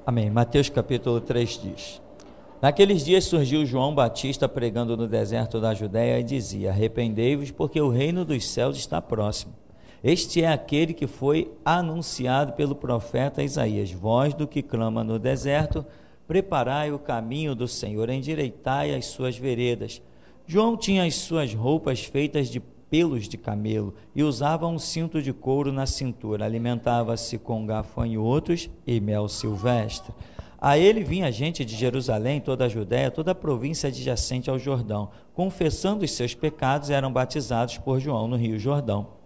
Amém. Mateus capítulo 3 diz: Naqueles dias surgiu João Batista pregando no deserto da Judéia e dizia: Arrependei-vos, porque o reino dos céus está próximo. Este é aquele que foi anunciado pelo profeta Isaías. Voz do que clama no deserto: preparai o caminho do Senhor, endireitai as suas veredas. João tinha as suas roupas feitas de pelos de camelo e usava um cinto de couro na cintura. Alimentava-se com gafanhotos e mel silvestre. A ele vinha gente de Jerusalém, toda a Judéia, toda a província adjacente ao Jordão. Confessando os seus pecados, eram batizados por João no rio Jordão.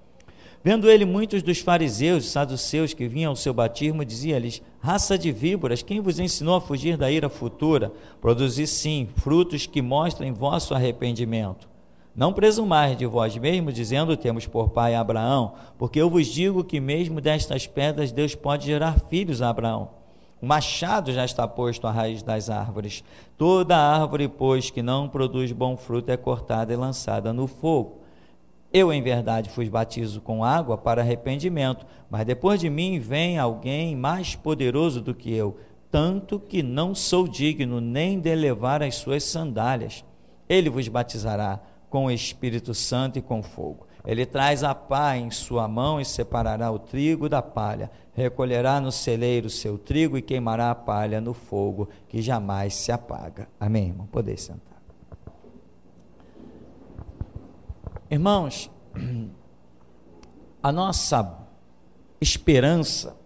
Vendo ele muitos dos fariseus e saduceus que vinham ao seu batismo, dizia-lhes: raça de víboras, quem vos ensinou a fugir da ira futura? Produzi sim frutos que mostrem vosso arrependimento. Não presumais de vós mesmos, dizendo: temos por pai Abraão, porque eu vos digo que mesmo destas pedras Deus pode gerar filhos a Abraão. O machado já está posto à raiz das árvores. Toda árvore, pois, que não produz bom fruto é cortada e lançada no fogo. Eu, em verdade, vos batizo com água para arrependimento, mas depois de mim vem alguém mais poderoso do que eu, tanto que não sou digno nem de levar as suas sandálias. Ele vos batizará com o Espírito Santo e com fogo. Ele traz a pá em sua mão e separará o trigo da palha. Recolherá no celeiro o seu trigo e queimará a palha no fogo, que jamais se apaga. Amém, irmão? Poder sentar. Irmãos, a nossa esperança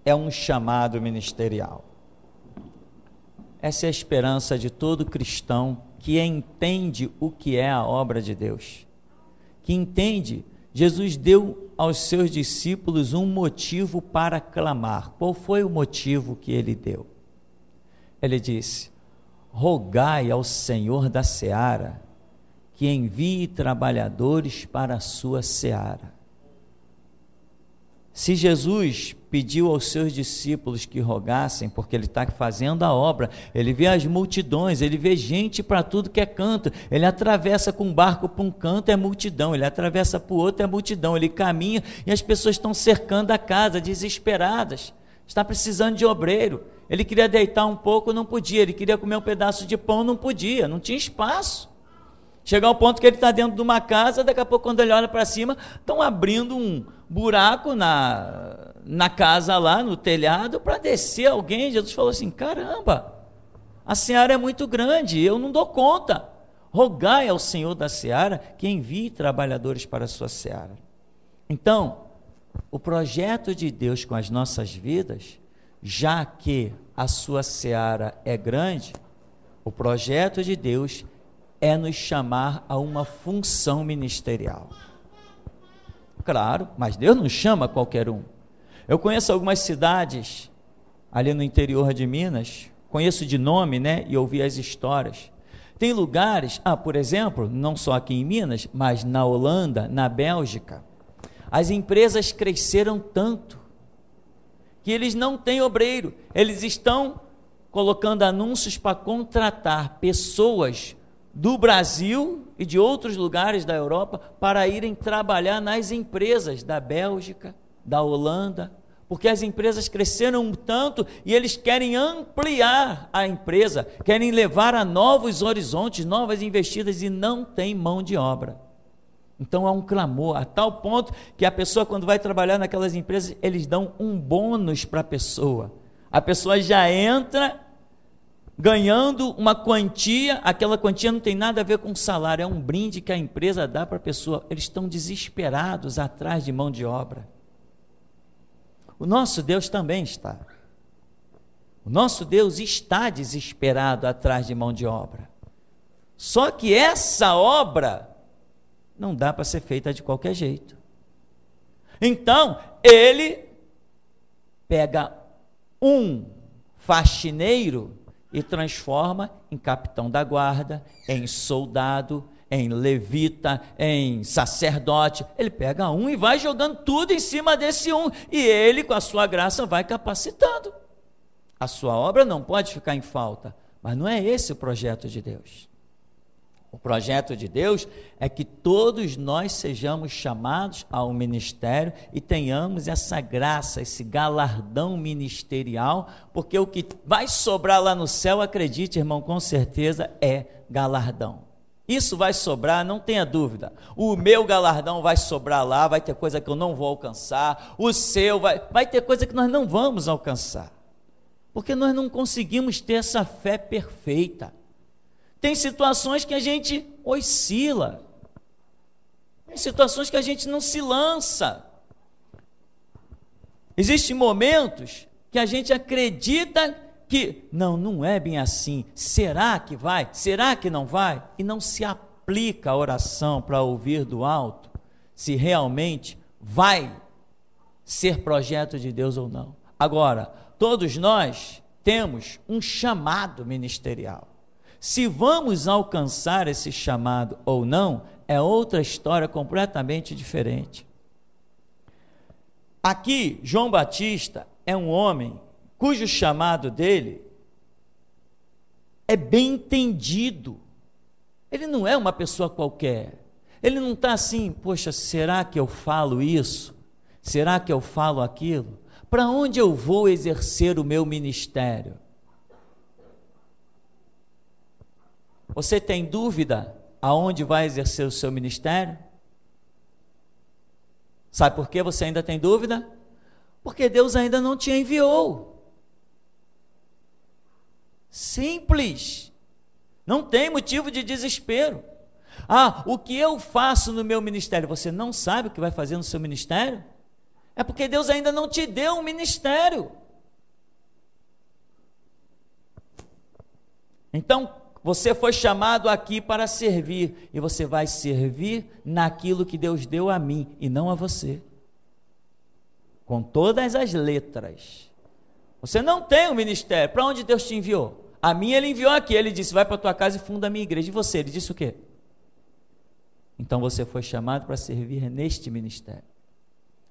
é um chamado ministerial. Essa é a esperança de todo cristão que entende o que é a obra de Deus, que entende. Jesus deu aos seus discípulos um motivo para clamar. Qual foi o motivo que ele deu? Ele disse: rogai ao Senhor da seara que envie trabalhadores para a sua seara. Se Jesus pediu aos seus discípulos que rogassem, porque ele está fazendo a obra, ele vê as multidões, ele vê gente para tudo que é canto, ele atravessa com um barco para um canto, é multidão, ele atravessa para o outro, é multidão, ele caminha e as pessoas estão cercando a casa, desesperadas, está precisando de obreiro. Ele queria deitar um pouco, não podia, ele queria comer um pedaço de pão, não podia, não tinha espaço. Chegar ao ponto que ele está dentro de uma casa, daqui a pouco, quando ele olha para cima, estão abrindo um buraco na casa lá, no telhado, para descer alguém. Jesus falou assim: caramba, a seara é muito grande, eu não dou conta. Rogai ao Senhor da seara que envie trabalhadores para a sua seara. Então, o projeto de Deus com as nossas vidas, já que a sua seara é grande, o projeto de Deus é nos chamar a uma função ministerial. Claro, mas Deus não chama qualquer um. Eu conheço algumas cidades ali no interior de Minas, conheço de nome, e ouvi as histórias. Tem lugares, por exemplo, não só aqui em Minas, mas na Holanda, na Bélgica, as empresas cresceram tanto que eles não têm obreiro, eles estão colocando anúncios para contratar pessoas do Brasil e de outros lugares da Europa para irem trabalhar nas empresas da Bélgica, da Holanda, porque as empresas cresceram tanto e eles querem ampliar a empresa, querem levar a novos horizontes, novas investidas, e não tem mão de obra. Então há um clamor, a tal ponto que a pessoa, quando vai trabalhar naquelas empresas, eles dão um bônus para a pessoa já entra ganhando uma quantia, aquela quantia não tem nada a ver com salário, é um brinde que a empresa dá para a pessoa. Eles estão desesperados atrás de mão de obra. O nosso Deus também está. O nosso Deus está desesperado atrás de mão de obra. Só que essa obra não dá para ser feita de qualquer jeito. Então, ele pega um faxineiro e transforma em capitão da guarda, em soldado, em levita, em sacerdote. Ele pega um e vai jogando tudo em cima desse um, e ele, com a sua graça, vai capacitando. A sua obra não pode ficar em falta, mas não é esse o projeto de Deus. O projeto de Deus é que todos nós sejamos chamados ao ministério e tenhamos essa graça, esse galardão ministerial, porque o que vai sobrar lá no céu, acredite, irmão, com certeza é galardão. Isso vai sobrar, não tenha dúvida. O meu galardão vai sobrar lá, vai ter coisa que eu não vou alcançar, o seu vai ter coisa que nós não vamos alcançar, porque nós não conseguimos ter essa fé perfeita. Tem situações que a gente oscila, tem situações que a gente não se lança. Existem momentos que a gente acredita que não é bem assim, será que vai, será que não vai? E não se aplica a oração para ouvir do alto, se realmente vai ser projeto de Deus ou não. Agora, todos nós temos um chamado ministerial. Se vamos alcançar esse chamado ou não, é outra história completamente diferente. Aqui, João Batista é um homem cujo chamado dele é bem entendido. Ele não é uma pessoa qualquer. Ele não está assim, poxa, será que eu falo isso? Será que eu falo aquilo? Para onde eu vou exercer o meu ministério? Você tem dúvida aonde vai exercer o seu ministério? Sabe por que você ainda tem dúvida? Porque Deus ainda não te enviou. Simples. Não tem motivo de desespero. O que eu faço no meu ministério? Você não sabe o que vai fazer no seu ministério? É porque Deus ainda não te deu um ministério. Então, você foi chamado aqui para servir, e você vai servir naquilo que Deus deu a mim, e não a você. Com todas as letras. Você não tem um ministério. Para onde Deus te enviou? A mim Ele enviou aqui, Ele disse, vai para a tua casa e funda a minha igreja. E você? Ele disse o quê? Então você foi chamado para servir neste ministério.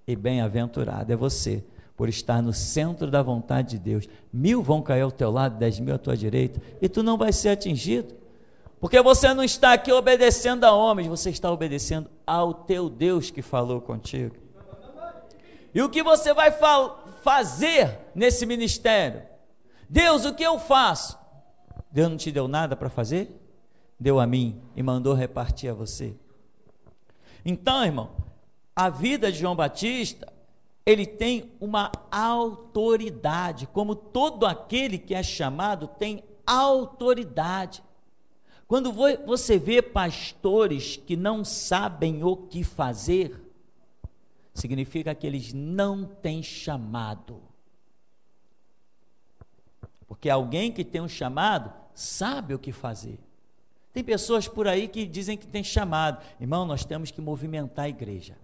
E bem-aventurado é você, por estar no centro da vontade de Deus. 1000 vão cair ao teu lado, 10.000 à tua direita, e tu não vai ser atingido, porque você não está aqui obedecendo a homens, você está obedecendo ao teu Deus que falou contigo. E o que você vai fazer nesse ministério? Deus, o que eu faço? Deus não te deu nada para fazer? Deu a mim e mandou repartir a você. Então, irmão, a vida de João Batista, ele tem uma autoridade, como todo aquele que é chamado tem autoridade. Quando você vê pastores que não sabem o que fazer, significa que eles não têm chamado. Porque alguém que tem um chamado sabe o que fazer. Tem pessoas por aí que dizem que tem chamado. Irmão, nós temos que movimentar a igreja.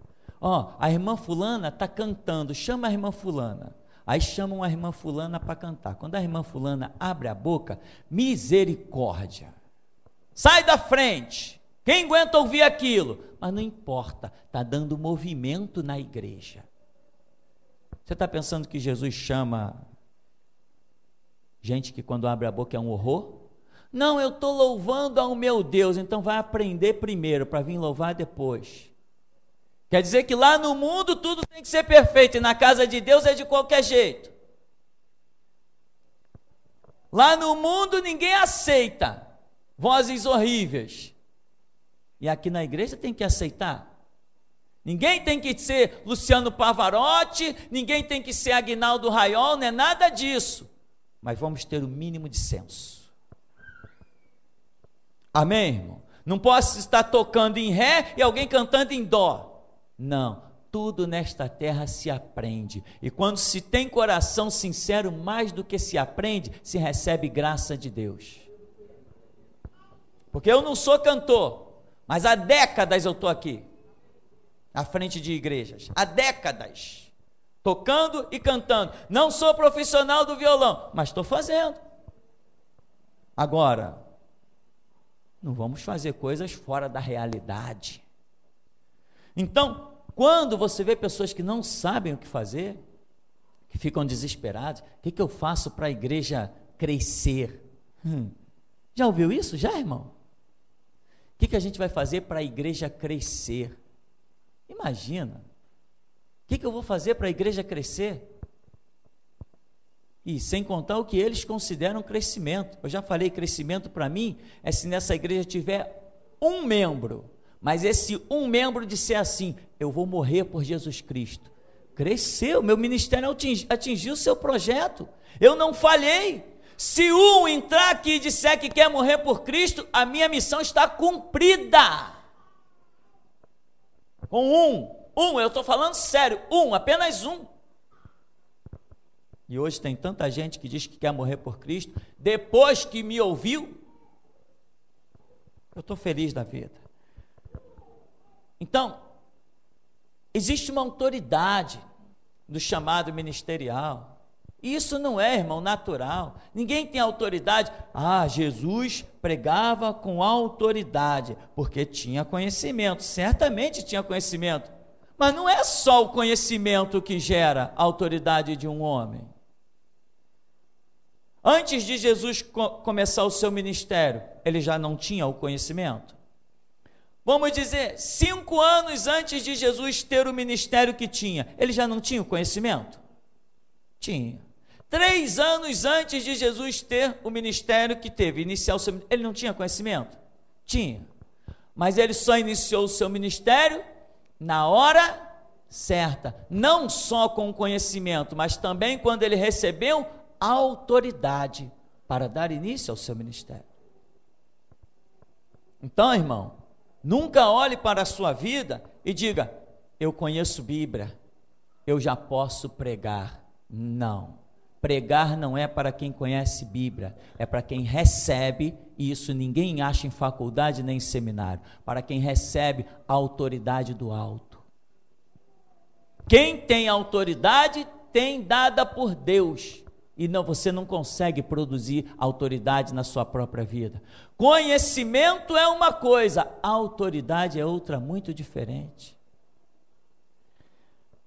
A irmã fulana está cantando, chama a irmã fulana. Aí chamam a irmã fulana para cantar. Quando a irmã fulana abre a boca, misericórdia. Sai da frente. Quem aguenta ouvir aquilo? Mas não importa, está dando movimento na igreja. Você está pensando que Jesus chama gente que quando abre a boca é um horror? Não, eu estou louvando ao meu Deus, então vai aprender primeiro para vir louvar depois. Quer dizer que lá no mundo tudo tem que ser perfeito, e na casa de Deus é de qualquer jeito. Lá no mundo ninguém aceita vozes horríveis, e aqui na igreja tem que aceitar. Ninguém tem que ser Luciano Pavarotti, ninguém tem que ser Aguinaldo Raiol, não é nada disso, mas vamos ter o mínimo de senso. Amém, irmão? Não posso estar tocando em ré e alguém cantando em dó. Não, tudo nesta terra se aprende, e quando se tem coração sincero, mais do que se aprende, se recebe graça de Deus. Porque eu não sou cantor, mas há décadas eu estou aqui, à frente de igrejas, há décadas, tocando e cantando. Não sou profissional do violão, mas estou fazendo. Agora, não vamos fazer coisas fora da realidade. Então, quando você vê pessoas que não sabem o que fazer, que ficam desesperados, o que eu faço para a igreja crescer? Já ouviu isso? Já, irmão? O que a gente vai fazer para a igreja crescer? Imagina, o que eu vou fazer para a igreja crescer? E sem contar o que eles consideram crescimento. Eu já falei, crescimento para mim é se nessa igreja tiver um membro, mas esse um membro disser assim: eu vou morrer por Jesus Cristo. Cresceu, meu ministério atingiu o seu projeto, eu não falhei. Se um entrar aqui e disser que quer morrer por Cristo, a minha missão está cumprida. Com eu estou falando sério, apenas um. E hoje tem tanta gente que diz que quer morrer por Cristo, depois que me ouviu, eu estou feliz da vida. Então, existe uma autoridade do chamado ministerial. E isso não é, irmão, natural. Ninguém tem autoridade. Jesus pregava com autoridade, porque tinha conhecimento. Certamente tinha conhecimento. Mas não é só o conhecimento que gera a autoridade de um homem. Antes de Jesus começar o seu ministério, ele já não tinha o conhecimento? Vamos dizer, 5 anos antes de Jesus ter o ministério que tinha, ele já não tinha o conhecimento? Tinha. 3 anos antes de Jesus ter o ministério que teve, iniciar o seu ministério, ele não tinha conhecimento? Tinha. Mas ele só iniciou o seu ministério na hora certa, não só com o conhecimento, mas também quando ele recebeu a autoridade para dar início ao seu ministério. Então, irmão, nunca olhe para a sua vida e diga: eu conheço Bíblia, eu já posso pregar. Não. Pregar não é para quem conhece Bíblia, é para quem recebe, e isso ninguém acha em faculdade nem em seminário, para quem recebe a autoridade do alto. Quem tem autoridade tem dada por Deus, e você não consegue produzir autoridade na sua própria vida. Conhecimento é uma coisa, autoridade é outra muito diferente.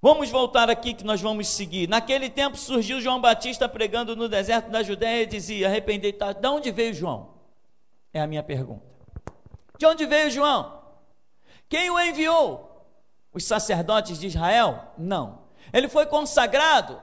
Vamos voltar aqui que nós vamos seguir. Naquele tempo surgiu João Batista pregando no deserto da Judéia e dizia: arrependei-vos. De onde veio João? É a minha pergunta. De onde veio João? Quem o enviou? Os sacerdotes de Israel? Não. Ele foi consagrado?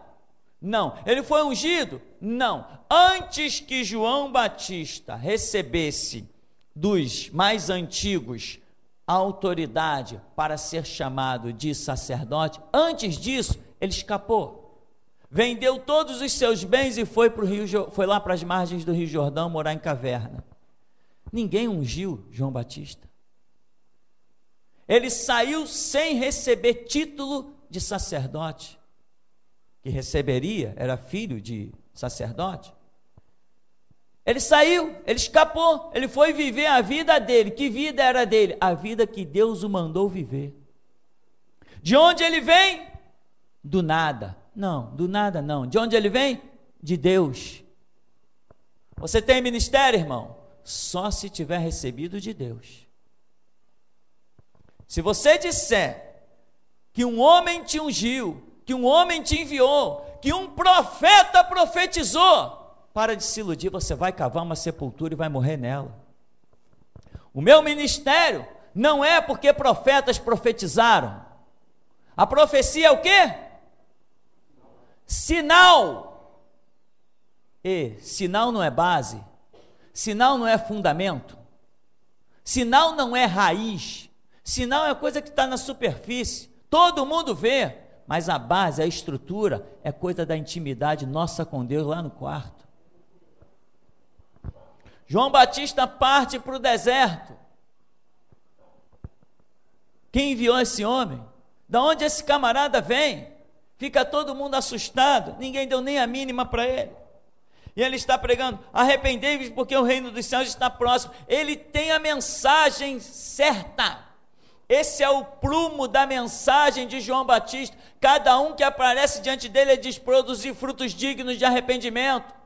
Não. Ele foi ungido? Não. Antes que João Batista recebesse dos mais antigos a autoridade para ser chamado de sacerdote, antes disso, ele escapou. Vendeu todos os seus bens e foi lá para as margens do Rio Jordão morar em caverna. Ninguém ungiu João Batista. Ele saiu sem receber título de sacerdote. Que receberia, era filho de sacerdote. Ele saiu, ele escapou, ele foi viver a vida dele. Que vida era dele? A vida que Deus o mandou viver. De onde ele vem? Do nada. Não, do nada não. De onde ele vem? De Deus. Você tem ministério, irmão? Só se tiver recebido de Deus. Se você disser que um homem te ungiu, que um homem te enviou, que um profeta profetizou, para de se iludir, você vai cavar uma sepultura e vai morrer nela. O meu ministério não é porque profetas profetizaram. A profecia é o quê? Sinal. E sinal não é base, sinal não é fundamento, sinal não é raiz, sinal é coisa que está na superfície, todo mundo vê, mas a base, a estrutura, é coisa da intimidade nossa com Deus lá no quarto. João Batista parte para o deserto. Quem enviou esse homem? Da onde esse camarada vem? Fica todo mundo assustado, ninguém deu nem a mínima para ele. E ele está pregando: arrependei-vos porque o reino dos céus está próximo. Ele tem a mensagem certa. Esse é o prumo da mensagem de João Batista. Cada um que aparece diante dele diz: produzir frutos dignos de arrependimento.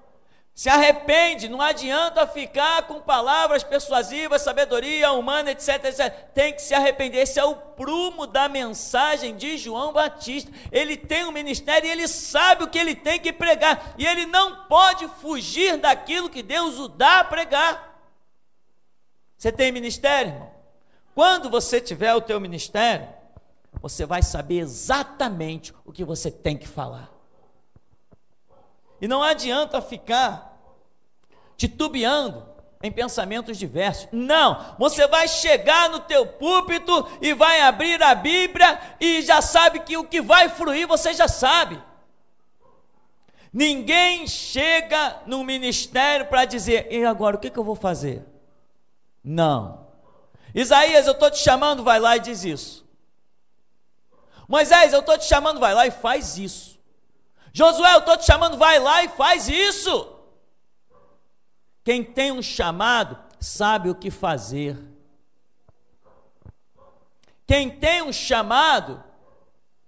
Se arrepende, não adianta ficar com palavras persuasivas, sabedoria humana, etc, etc. Tem que se arrepender. Esse é o prumo da mensagem de João Batista. Ele tem um ministério e ele sabe o que ele tem que pregar. E ele não pode fugir daquilo que Deus o dá a pregar. Você tem ministério, irmão? Quando você tiver o teu ministério, você vai saber exatamente o que você tem que falar. E não adianta ficar titubeando em pensamentos diversos. Não, você vai chegar no teu púlpito e vai abrir a Bíblia e já sabe que o que vai fluir você já sabe. Ninguém chega no ministério para dizer, e agora o que eu vou fazer? Não. Isaías, eu estou te chamando, vai lá e diz isso. Moisés, eu estou te chamando, vai lá e faz isso. Josué, eu estou te chamando, vai lá e faz isso. Quem tem um chamado, sabe o que fazer. Quem tem um chamado,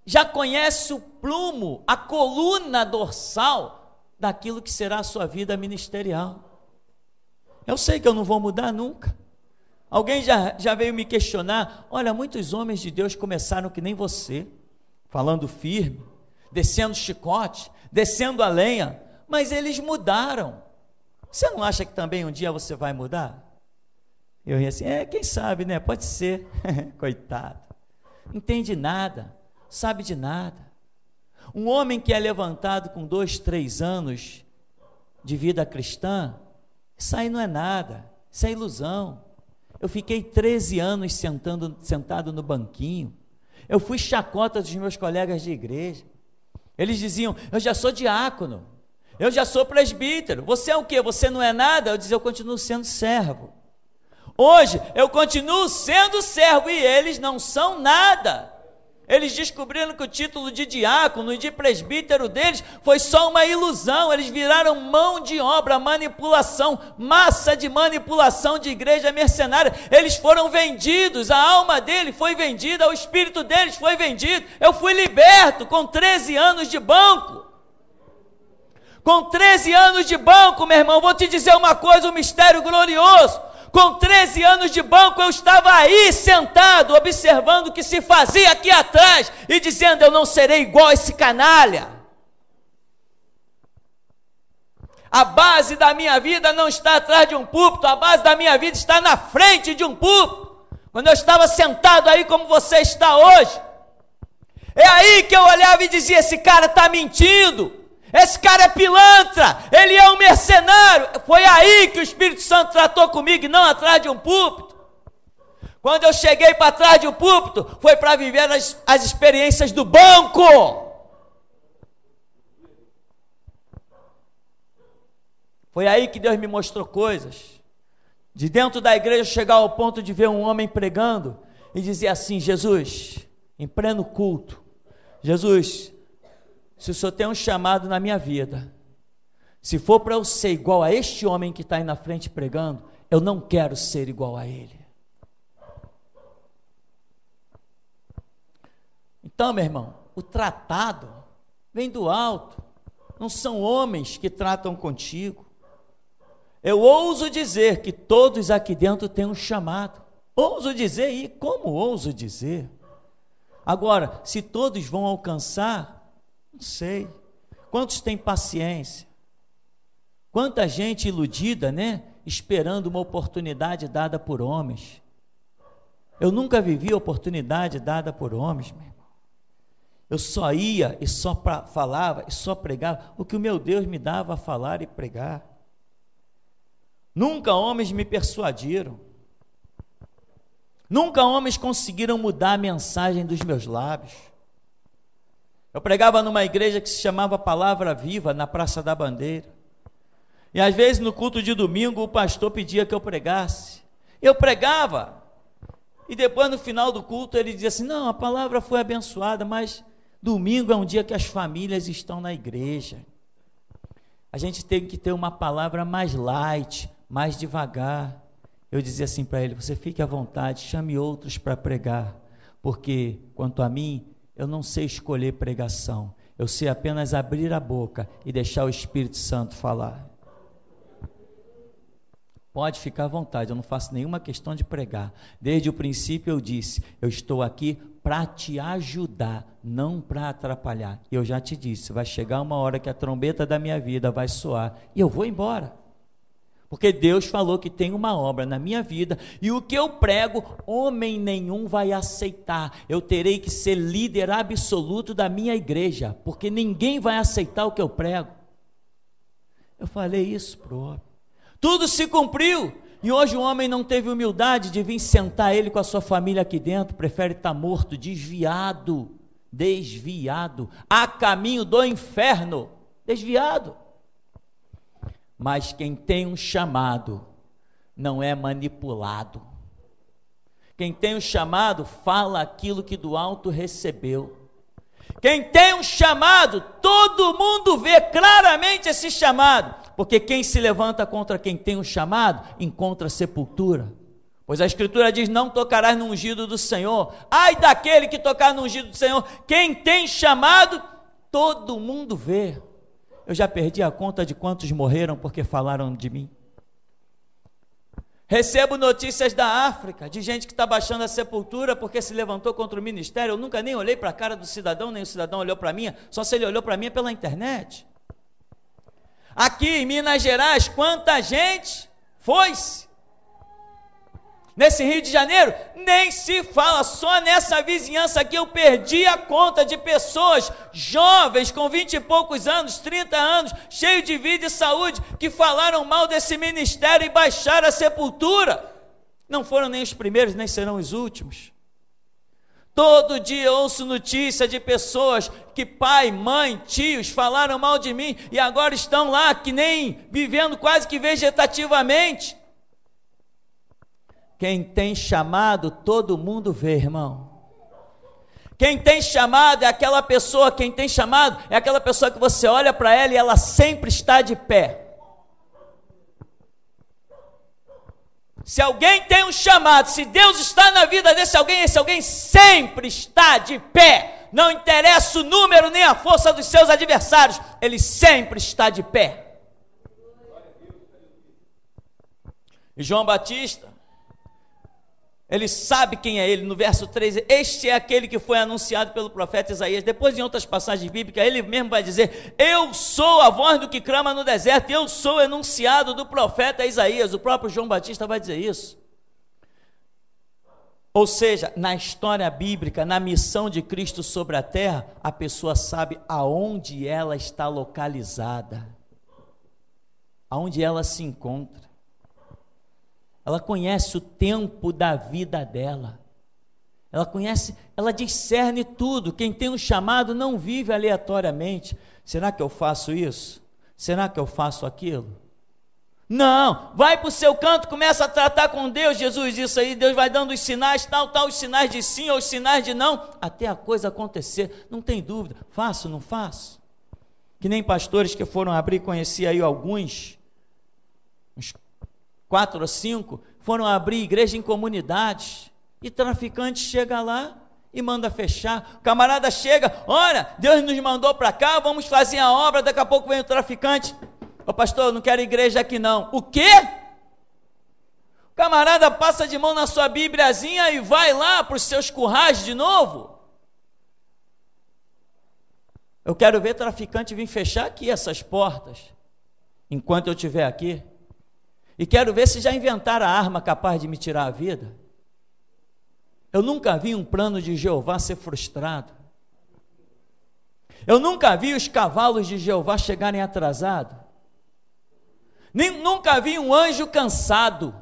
já conhece o prumo, a coluna dorsal daquilo que será a sua vida ministerial. Eu sei que eu não vou mudar nunca. Alguém já veio me questionar, olha, muitos homens de Deus começaram que nem você, falando firme, descendo chicote, descendo a lenha, mas eles mudaram. Você não acha que também um dia você vai mudar? Eu ia assim, quem sabe, né? Pode ser. Coitado. Não entende nada, sabe de nada. Um homem que é levantado com 2, 3 anos de vida cristã, isso aí não é nada, isso é ilusão. Eu fiquei 13 anos sentado no banquinho. Eu fui chacota dos meus colegas de igreja. Eles diziam, eu já sou diácono, eu já sou presbítero. Você é o quê? Você não é nada? Eu dizia, eu continuo sendo servo. Hoje, eu continuo sendo servo e eles não são nada. Eles descobriram que o título de diácono e de presbítero deles foi só uma ilusão. Eles viraram mão de obra, manipulação, massa de manipulação de igreja mercenária. Eles foram vendidos, a alma dele foi vendida, o espírito deles foi vendido. Eu fui liberto com 13 anos de banco. Com 13 anos de banco, meu irmão, vou te dizer uma coisa, um mistério glorioso. Com 13 anos de banco, eu estava aí sentado, observando o que se fazia aqui atrás, e dizendo, eu não serei igual a esse canalha. A base da minha vida não está atrás de um púlpito, a base da minha vida está na frente de um púlpito. Quando eu estava sentado aí como você está hoje, é aí que eu olhava e dizia, esse cara está mentindo. Esse cara é pilantra, ele é um mercenário. Foi aí que o Espírito Santo tratou comigo, e não atrás de um púlpito. Quando eu cheguei para trás de um púlpito, foi para viver as experiências do banco. Foi aí que Deus me mostrou coisas. De dentro da igreja chegar ao ponto de ver um homem pregando e dizer assim, Jesus, em pleno culto, Jesus, se o Senhor tem um chamado na minha vida, se for para eu ser igual a este homem que está aí na frente pregando, eu não quero ser igual a ele. Então, meu irmão, o tratado vem do alto, não são homens que tratam contigo. Eu ouso dizer que todos aqui dentro têm um chamado. Ouso dizer, e como ouso dizer? Agora, se todos vão alcançar, não sei. Quantos têm paciência? Quanta gente iludida, né? Esperando uma oportunidade dada por homens. Eu nunca vivi oportunidade dada por homens, meu irmão. Eu só ia e só falava e só pregava o que o meu Deus me dava a falar e pregar. Nunca homens me persuadiram. Nunca homens conseguiram mudar a mensagem dos meus lábios. Eu pregava numa igreja que se chamava Palavra Viva, na Praça da Bandeira. E às vezes no culto de domingo o pastor pedia que eu pregasse. Eu pregava. E depois no final do culto ele dizia assim, não, a palavra foi abençoada, mas domingo é um dia que as famílias estão na igreja. A gente tem que ter uma palavra mais light, mais devagar. Eu dizia assim para ele, você fique à vontade, chame outros para pregar, porque quanto a mim, eu não sei escolher pregação, eu sei apenas abrir a boca e deixar o Espírito Santo falar. Pode ficar à vontade, eu não faço nenhuma questão de pregar. Desde o princípio eu disse, eu estou aqui para te ajudar, não para atrapalhar. E eu já te disse, vai chegar uma hora que a trombeta da minha vida vai soar e eu vou embora. Porque Deus falou que tem uma obra na minha vida, e o que eu prego, homem nenhum vai aceitar. Eu terei que ser líder absoluto da minha igreja, porque ninguém vai aceitar o que eu prego. Eu falei isso pro homem. Tudo se cumpriu, e hoje o homem não teve humildade de vir sentar ele com a sua família aqui dentro, prefere estar morto, desviado, a caminho do inferno, desviado. Mas quem tem um chamado não é manipulado. Quem tem um chamado fala aquilo que do alto recebeu. Quem tem um chamado, todo mundo vê claramente esse chamado, porque quem se levanta contra quem tem um chamado, encontra sepultura. Pois a Escritura diz, não tocarás no ungido do Senhor. Ai daquele que tocar no ungido do Senhor. Quem tem chamado, todo mundo vê. Eu já perdi a conta de quantos morreram porque falaram de mim. Recebo notícias da África, de gente que está baixando a sepultura porque se levantou contra o ministério. Eu nunca nem olhei para a cara do cidadão, nem o cidadão olhou para mim, só se ele olhou para mim pela internet. Aqui em Minas Gerais, quanta gente foi-se? Nesse Rio de Janeiro, nem se fala, só nessa vizinhança aqui eu perdi a conta de pessoas jovens com 20 e poucos anos, 30 anos, cheios de vida e saúde, que falaram mal desse ministério e baixaram a sepultura. Não foram nem os primeiros, nem serão os últimos. Todo dia eu ouço notícia de pessoas que pai, mãe, tios falaram mal de mim e agora estão lá que nem vivendo quase que vegetativamente. Quem tem chamado, todo mundo vê, irmão. Quem tem chamado é aquela pessoa, quem tem chamado é aquela pessoa que você olha para ela e ela sempre está de pé. Se alguém tem um chamado, se Deus está na vida desse alguém, esse alguém sempre está de pé. Não interessa o número nem a força dos seus adversários, ele sempre está de pé. E João Batista, ele sabe quem é ele, no verso 3, este é aquele que foi anunciado pelo profeta Isaías. Depois, em outras passagens bíblicas, ele mesmo vai dizer, eu sou a voz do que clama no deserto, eu sou o enunciado do profeta Isaías. O próprio João Batista vai dizer isso. Ou seja, na história bíblica, na missão de Cristo sobre a terra, a pessoa sabe aonde ela está localizada, aonde ela se encontra. Ela conhece o tempo da vida dela. Ela conhece, ela discerne tudo. Quem tem um chamado não vive aleatoriamente. Será que eu faço isso? Será que eu faço aquilo? Não, vai para o seu canto, começa a tratar com Deus, Jesus, isso aí, Deus vai dando os sinais, tal, os sinais de sim ou os sinais de não, até a coisa acontecer. Não tem dúvida, faço, não faço? Que nem pastores que foram abrir, conheci aí alguns, uns 4 ou 5, foram abrir igreja em comunidades, e traficante chega lá e manda fechar. O camarada chega, olha, Deus nos mandou para cá, vamos fazer a obra, daqui a pouco vem o traficante, ô pastor, eu não quero igreja aqui não. O quê? O camarada passa de mão na sua bíbliazinha e vai lá para os seus currais de novo. Eu quero ver traficante vir fechar aqui essas portas, enquanto eu estiver aqui. E quero ver se já inventaram a arma capaz de me tirar a vida. Eu nunca vi um plano de Jeová ser frustrado. Eu nunca vi os cavalos de Jeová chegarem atrasados. Nunca vi um anjo cansado.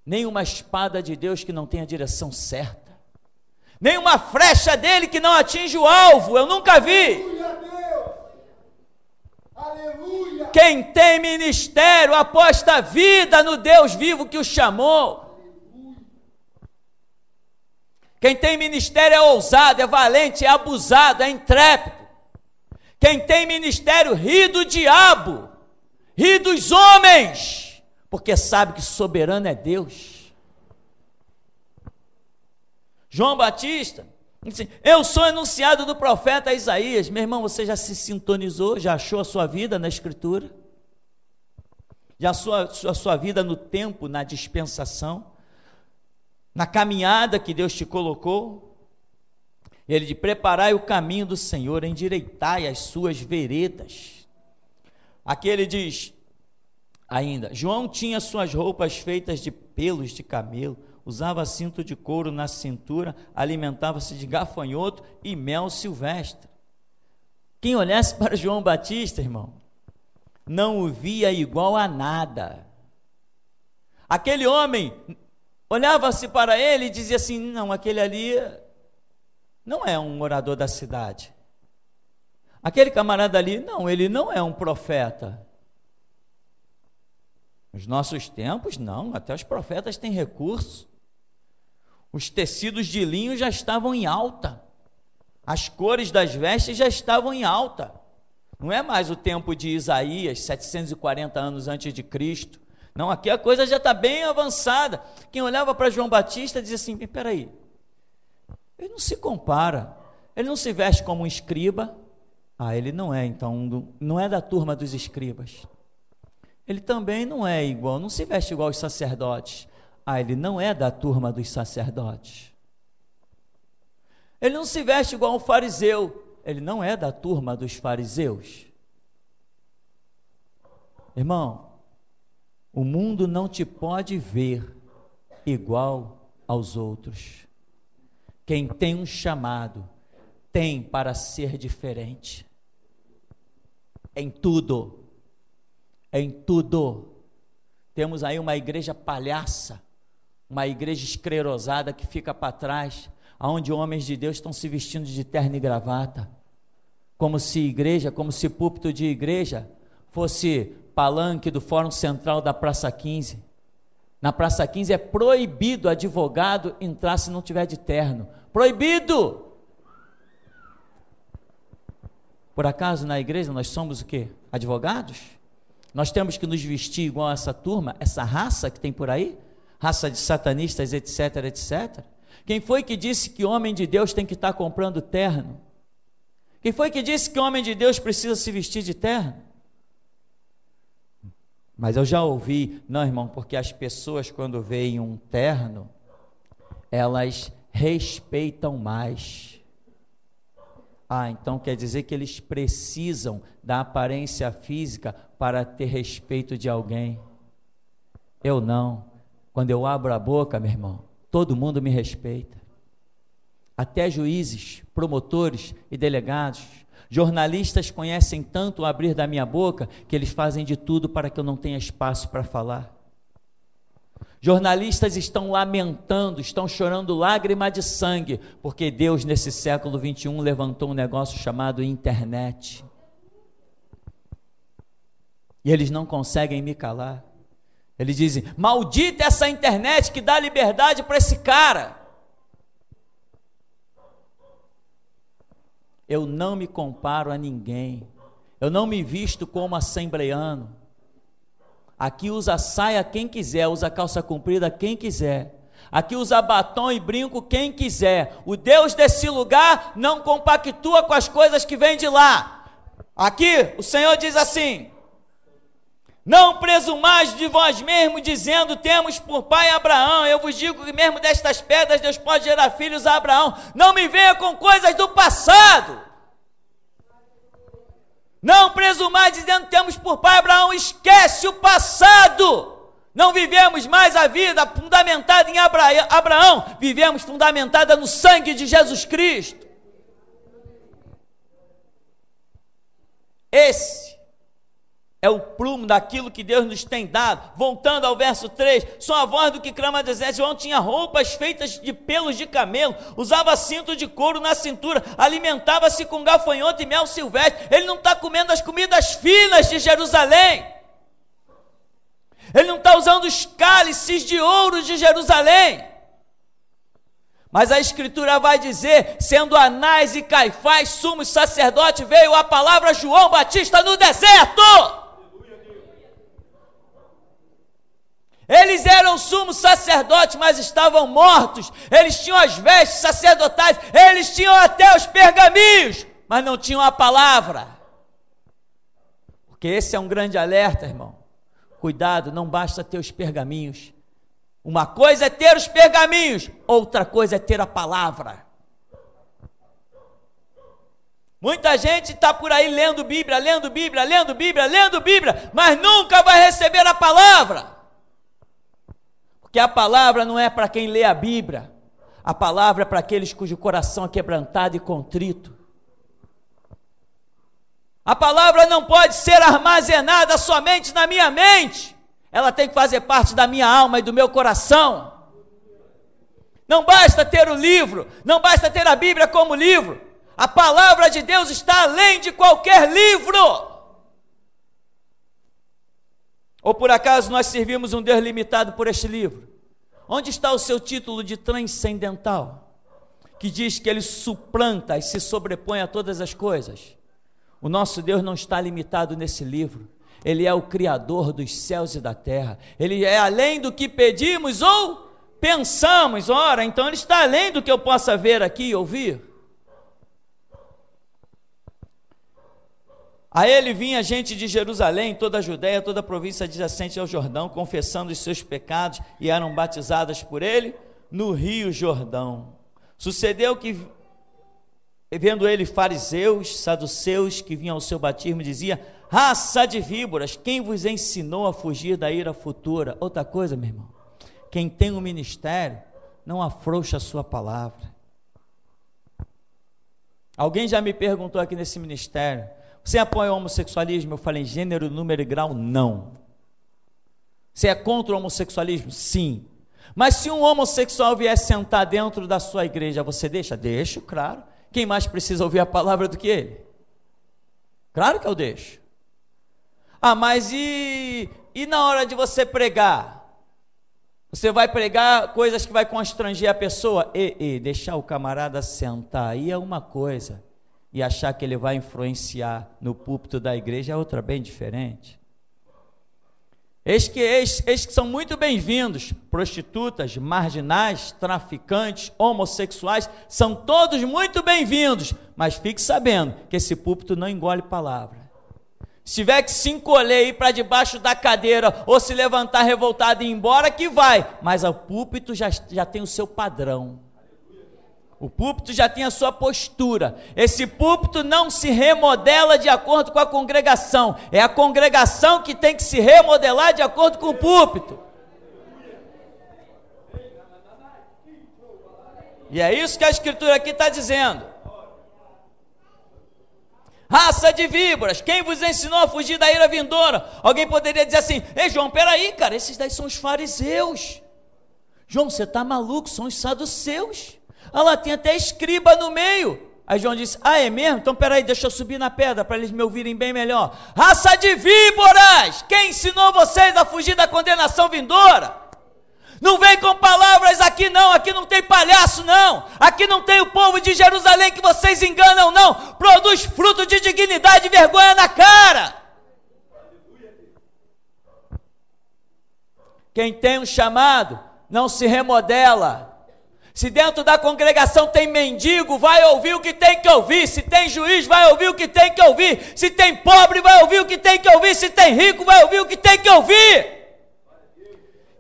Nem uma espada de Deus que não tenha a direção certa. Nem uma flecha dele que não atinja o alvo. Eu nunca vi. Aleluia. Quem tem ministério aposta a vida no Deus vivo que o chamou. Quem tem ministério é ousado, é valente, é abusado, é intrépido. Quem tem ministério ri do diabo, ri dos homens, porque sabe que soberano é Deus. João Batista, eu sou enunciado do profeta Isaías. Meu irmão, você já se sintonizou, já achou a sua vida na Escritura? Já achou a sua vida no tempo, na dispensação? Na caminhada que Deus te colocou? Ele de preparai o caminho do Senhor, endireitai as suas veredas. Aqui ele diz, Ainda, João tinha suas roupas feitas de pelos de camelo, usava cinto de couro na cintura, alimentava-se de gafanhoto e mel silvestre. Quem olhasse para João Batista, irmão, não o via igual a nada. Aquele homem olhava-se para ele e dizia assim: não, aquele ali não é um morador da cidade. Aquele camarada ali, não, ele não é um profeta. Nos nossos tempos, não, até os profetas têm recurso. Os tecidos de linho já estavam em alta. As cores das vestes já estavam em alta. Não é mais o tempo de Isaías, 740 anos antes de Cristo. Não, aqui a coisa já está bem avançada. Quem olhava para João Batista dizia assim: espera aí, ele não se compara, ele não se veste como um escriba. Ele não é, então, não é da turma dos escribas. Ele também não é igual, não se veste igual aos sacerdotes. Ele não é da turma dos sacerdotes. Ele não se veste igual ao fariseu. Ele não é da turma dos fariseus. Irmão, o mundo não te pode ver igual aos outros. Quem tem um chamado, tem para ser diferente. Em tudo. Em tudo. Temos aí uma igreja palhaça, uma igreja esclerosada que fica para trás, onde homens de Deus estão se vestindo de terno e gravata, como se igreja, como se púlpito de igreja fosse palanque do Fórum Central da Praça 15. Na Praça 15 é proibido advogado entrar se não tiver de terno. Proibido! Por acaso na igreja nós somos o quê? Advogados? Nós temos que nos vestir igual a essa turma, essa raça que tem por aí? Raça de satanistas, etc, etc. Quem foi que disse que homem de Deus tem que estar comprando terno? Quem foi que disse que homem de Deus precisa se vestir de terno? Mas eu já ouvi, não, irmão, porque as pessoas quando veem um terno, elas respeitam mais. Então quer dizer que eles precisam da aparência física para ter respeito de alguém. Eu não. Quando eu abro a boca, meu irmão, todo mundo me respeita. Até juízes, promotores e delegados. Jornalistas conhecem tanto o abrir da minha boca que eles fazem de tudo para que eu não tenha espaço para falar. Jornalistas estão lamentando, estão chorando lágrima de sangue, porque Deus nesse século 21 levantou um negócio chamado internet. E eles não conseguem me calar. Eles dizem: maldita essa internet que dá liberdade para esse cara. Eu não me comparo a ninguém. Eu não me visto como assembleiano. Aqui usa saia quem quiser, usa calça comprida quem quiser. Aqui usa batom e brinco quem quiser. O Deus desse lugar não compactua com as coisas que vêm de lá. Aqui o Senhor diz assim: não presumais de vós mesmos, dizendo, temos por pai Abraão. Eu vos digo que mesmo destas pedras Deus pode gerar filhos a Abraão. Não me venha com coisas do passado. Não presumais dizendo temos por pai Abraão. Esquece o passado. Não vivemos mais a vida fundamentada em Abraão. Vivemos fundamentada no sangue de Jesus Cristo. Esse é o prumo daquilo que Deus nos tem dado. Voltando ao verso 3, só a voz do que clama deserto. João tinha roupas feitas de pelos de camelo, usava cinto de couro na cintura, alimentava-se com gafanhoto e mel silvestre. Ele não está comendo as comidas finas de Jerusalém, ele não está usando os cálices de ouro de Jerusalém. Mas a Escritura vai dizer, sendo Anás e Caifás sumos sacerdotes, veio a palavra a João Batista no deserto. Eles eram sumos sacerdotes, mas estavam mortos. Eles tinham as vestes sacerdotais, eles tinham até os pergaminhos, mas não tinham a palavra. Porque esse é um grande alerta, irmão. Cuidado, não basta ter os pergaminhos. Uma coisa é ter os pergaminhos, outra coisa é ter a palavra. Muita gente está por aí lendo Bíblia, lendo Bíblia, lendo Bíblia, lendo Bíblia, mas nunca vai receber a palavra. Porque a palavra não é para quem lê a Bíblia, a palavra é para aqueles cujo coração é quebrantado e contrito. A palavra não pode ser armazenada somente na minha mente, ela tem que fazer parte da minha alma e do meu coração. Não basta ter o livro, não basta ter a Bíblia como livro. A palavra de Deus está além de qualquer livro. Ou por acaso nós servimos um Deus limitado por este livro? Onde está o seu título de transcendental, que diz que ele suplanta e se sobrepõe a todas as coisas? O nosso Deus não está limitado nesse livro. Ele é o Criador dos céus e da terra. Ele é além do que pedimos ou pensamos. Ora, então ele está além do que eu possa ver aqui e ouvir. A ele vinha gente de Jerusalém, toda a Judéia, toda a província adjacente ao Jordão, confessando os seus pecados, e eram batizadas por ele no rio Jordão. Sucedeu que, vendo ele fariseus, saduceus, que vinham ao seu batismo, dizia: raça de víboras, quem vos ensinou a fugir da ira futura? Outra coisa, meu irmão, quem tem um ministério, não afrouxa a sua palavra. Alguém já me perguntou aqui nesse ministério: você apoia o homossexualismo? Eu falei: gênero, número e grau, não. Você é contra o homossexualismo? Sim. Mas se um homossexual vier sentar dentro da sua igreja, você deixa? Deixo, claro. Quem mais precisa ouvir a palavra do que ele? Claro que eu deixo. Ah, mas e na hora de você pregar? Você vai pregar coisas que vai constranger a pessoa? Deixar o camarada sentar aí é uma coisa, e achar que ele vai influenciar no púlpito da igreja é outra bem diferente. Eis que são muito bem-vindos, prostitutas, marginais, traficantes, homossexuais, são todos muito bem-vindos, mas fique sabendo que esse púlpito não engole palavra. Se tiver que se encolher e ir para debaixo da cadeira, ou se levantar revoltado e ir embora, que vai, mas o púlpito já tem o seu padrão. O púlpito já tem a sua postura. Esse púlpito não se remodela de acordo com a congregação. É a congregação que tem que se remodelar de acordo com o púlpito. E é isso que a Escritura aqui está dizendo. Raça de víboras, quem vos ensinou a fugir da ira vindoura? Alguém poderia dizer assim: ei João, peraí, cara, esses daí são os fariseus. João, você está maluco, são os saduceus. Ah lá, tem até escriba no meio. Aí João disse: ah, é mesmo? Então peraí, deixa eu subir na pedra para eles me ouvirem bem melhor. Raça de víboras, quem ensinou vocês a fugir da condenação vindoura? Não vem com palavras aqui não, aqui não tem palhaço não, aqui não tem o povo de Jerusalém que vocês enganam não, produz fruto de dignidade e vergonha na cara. Quem tem um chamado não se remodela. Se dentro da congregação tem mendigo, vai ouvir o que tem que ouvir. Se tem juiz, vai ouvir o que tem que ouvir. Se tem pobre, vai ouvir o que tem que ouvir. Se tem rico, vai ouvir o que tem que ouvir.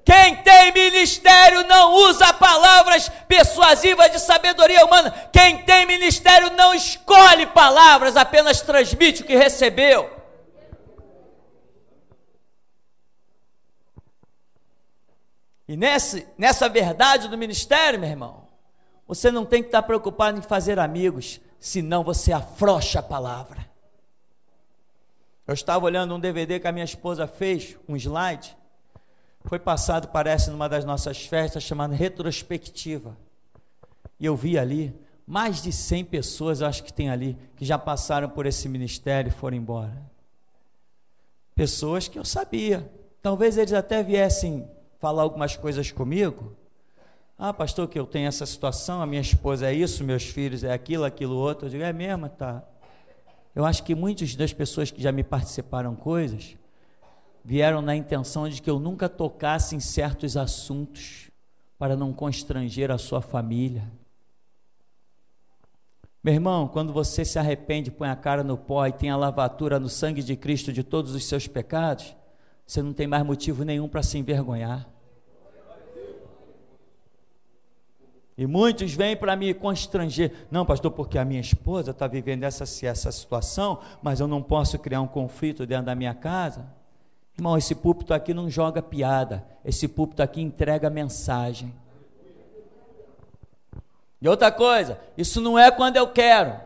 Quem tem ministério não usa palavras persuasivas de sabedoria humana. Quem tem ministério não escolhe palavras, apenas transmite o que recebeu. E nessa verdade do ministério, meu irmão, você não tem que estar preocupado em fazer amigos, senão você afrouxa a palavra. Eu estava olhando um DVD que a minha esposa fez, um slide, foi passado, parece, numa das nossas festas, chamada Retrospectiva. E eu vi ali, mais de 100 pessoas, eu acho que tem ali, que já passaram por esse ministério e foram embora. Pessoas que eu sabia, talvez eles até viessem falar algumas coisas comigo. Ah, pastor, que eu tenho essa situação, a minha esposa é isso, meus filhos é aquilo, aquilo outro. Eu digo: é mesmo? Tá. Eu acho que muitas das pessoas que já me participaram coisas, vieram na intenção de que eu nunca tocasse em certos assuntos, para não constranger a sua família. Meu irmão, quando você se arrepende, põe a cara no pó e tem a lavatura no sangue de Cristo de todos os seus pecados, você não tem mais motivo nenhum para se envergonhar. E muitos vêm para me constranger. Não, pastor, porque a minha esposa está vivendo essa situação, mas eu não posso criar um conflito dentro da minha casa. Irmão, esse púlpito aqui não joga piada. Esse púlpito aqui entrega mensagem. E outra coisa, isso não é quando eu quero.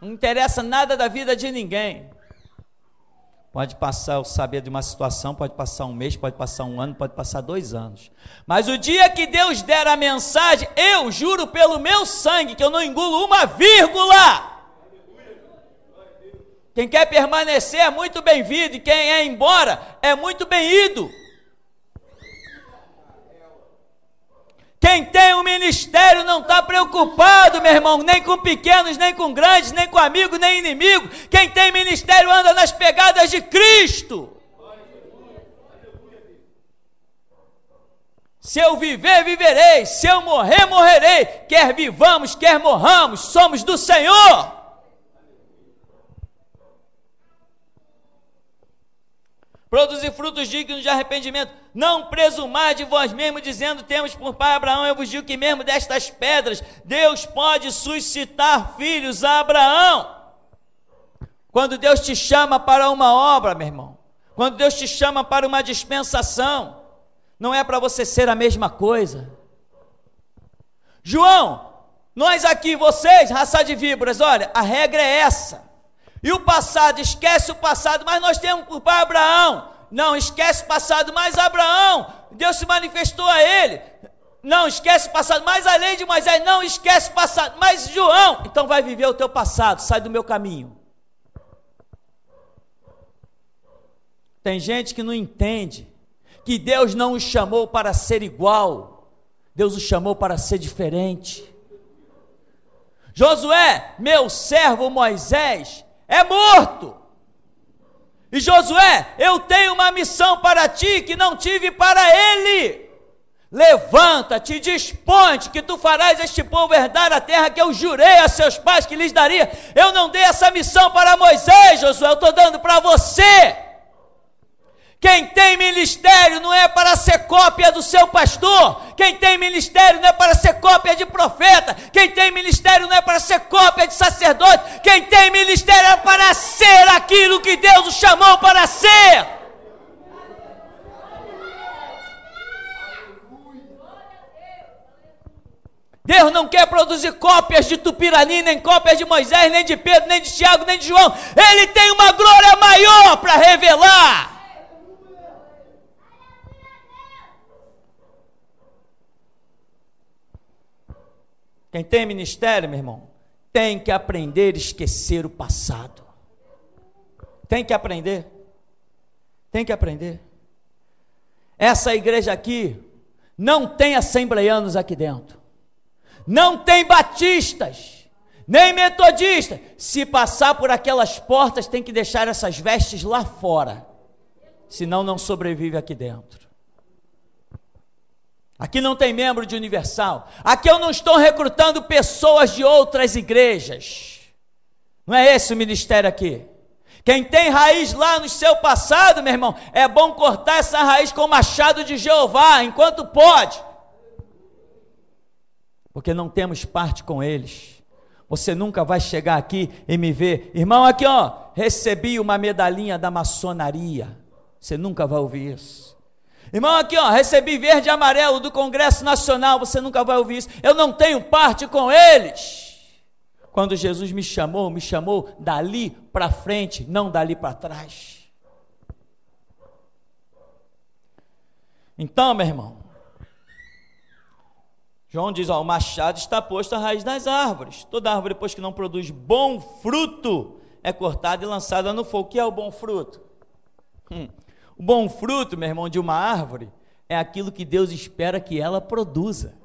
Não interessa nada da vida de ninguém. Pode passar, eu saber de uma situação, pode passar um mês, pode passar um ano, pode passar 2 anos. Mas o dia que Deus der a mensagem, eu juro pelo meu sangue que eu não engulo uma vírgula. Quem quer permanecer é muito bem-vindo, e quem é embora é muito bem-ido. Quem tem um ministério não está preocupado, meu irmão, nem com pequenos, nem com grandes, nem com amigo, nem inimigo. Quem tem ministério anda nas pegadas de Cristo. Se eu viver, viverei. Se eu morrer, morrerei. Quer vivamos, quer morramos, somos do Senhor. Produzir frutos dignos de arrependimento. Não presumar de vós mesmos, dizendo: temos por pai Abraão. Eu vos digo que mesmo destas pedras, Deus pode suscitar filhos a Abraão. Quando Deus te chama para uma obra, meu irmão, quando Deus te chama para uma dispensação, não é para você ser a mesma coisa. João, nós aqui, vocês, raça de víboras, olha, a regra é essa. E o passado, esquece o passado, mas nós temos por pai Abraão. Não, esquece o passado, mas Abraão, Deus se manifestou a ele. Não, esquece o passado, mas a lei de Moisés. Não, esquece o passado, mas João. Então vai viver o teu passado, sai do meu caminho. Tem gente que não entende que Deus não os chamou para ser igual, Deus os chamou para ser diferente. Josué, meu servo Moisés, é morto. E Josué, eu tenho uma missão para ti que não tive para ele. Levanta-te, dispõe-te, que tu farás este povo herdar a terra que eu jurei a seus pais que lhes daria. Eu não dei essa missão para Moisés, Josué, eu estou dando para você. Quem tem ministério não é para ser cópia do seu pastor. Quem tem ministério não é para ser cópia de profeta. Quem tem ministério não é para ser cópia de sacerdote. Quem tem ministério é para ser aquilo que Deus o chamou para ser. Deus não quer produzir cópias de Tupirani, nem cópias de Moisés, nem de Pedro, nem de Tiago, nem de João. Ele tem uma glória maior para revelar. Quem tem ministério, meu irmão, tem que aprender a esquecer o passado. Tem que aprender. Tem que aprender. Essa igreja aqui não tem assembleianos aqui dentro. Não tem batistas, nem metodistas. Se passar por aquelas portas, tem que deixar essas vestes lá fora. Senão não sobrevive aqui dentro. Aqui não tem membro de Universal. Aqui eu não estou recrutando pessoas de outras igrejas. Não é esse o ministério aqui. Quem tem raiz lá no seu passado, meu irmão, é bom cortar essa raiz com o machado de Jeová, enquanto pode. Porque não temos parte com eles. Você nunca vai chegar aqui e me ver: irmão, aqui ó, recebi uma medalhinha da maçonaria. Você nunca vai ouvir isso. Irmão, aqui ó, recebi verde e amarelo do Congresso Nacional. Você nunca vai ouvir isso. Eu não tenho parte com eles. Quando Jesus me chamou dali para frente, não dali para trás. Então, meu irmão, João diz, ó, o machado está posto à raiz das árvores. Toda árvore, depois que não produz bom fruto, é cortada e lançada no fogo. O que é o bom fruto? O bom fruto, meu irmão, de uma árvore é aquilo que Deus espera que ela produza.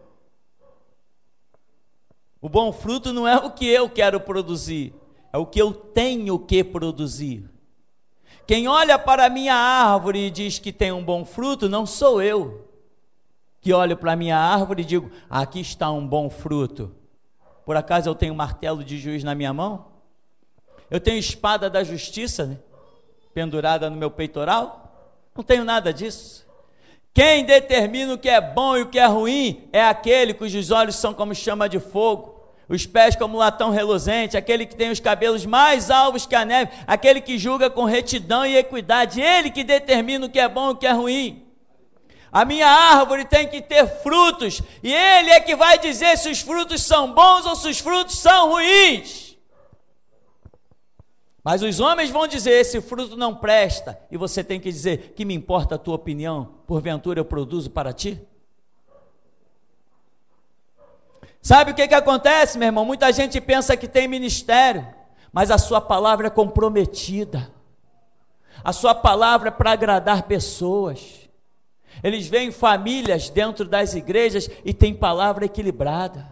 O bom fruto não é o que eu quero produzir, é o que eu tenho que produzir. Quem olha para a minha árvore e diz que tem um bom fruto, não sou eu. Que olho para a minha árvore e digo, aqui está um bom fruto. Por acaso eu tenho um martelo de juiz na minha mão? Eu tenho espada da justiça, né, pendurada no meu peitoral? Não tenho nada disso. Quem determina o que é bom e o que é ruim é aquele cujos olhos são como chama de fogo, os pés como latão reluzente, aquele que tem os cabelos mais alvos que a neve, aquele que julga com retidão e equidade, ele que determina o que é bom e o que é ruim. A minha árvore tem que ter frutos, e ele é que vai dizer se os frutos são bons ou se os frutos são ruins. Mas os homens vão dizer, esse fruto não presta, e você tem que dizer, que me importa a tua opinião, porventura eu produzo para ti? Sabe o que acontece, meu irmão? Muita gente pensa que tem ministério, mas a sua palavra é comprometida, a sua palavra é para agradar pessoas. Eles veem famílias dentro das igrejas e tem palavra equilibrada,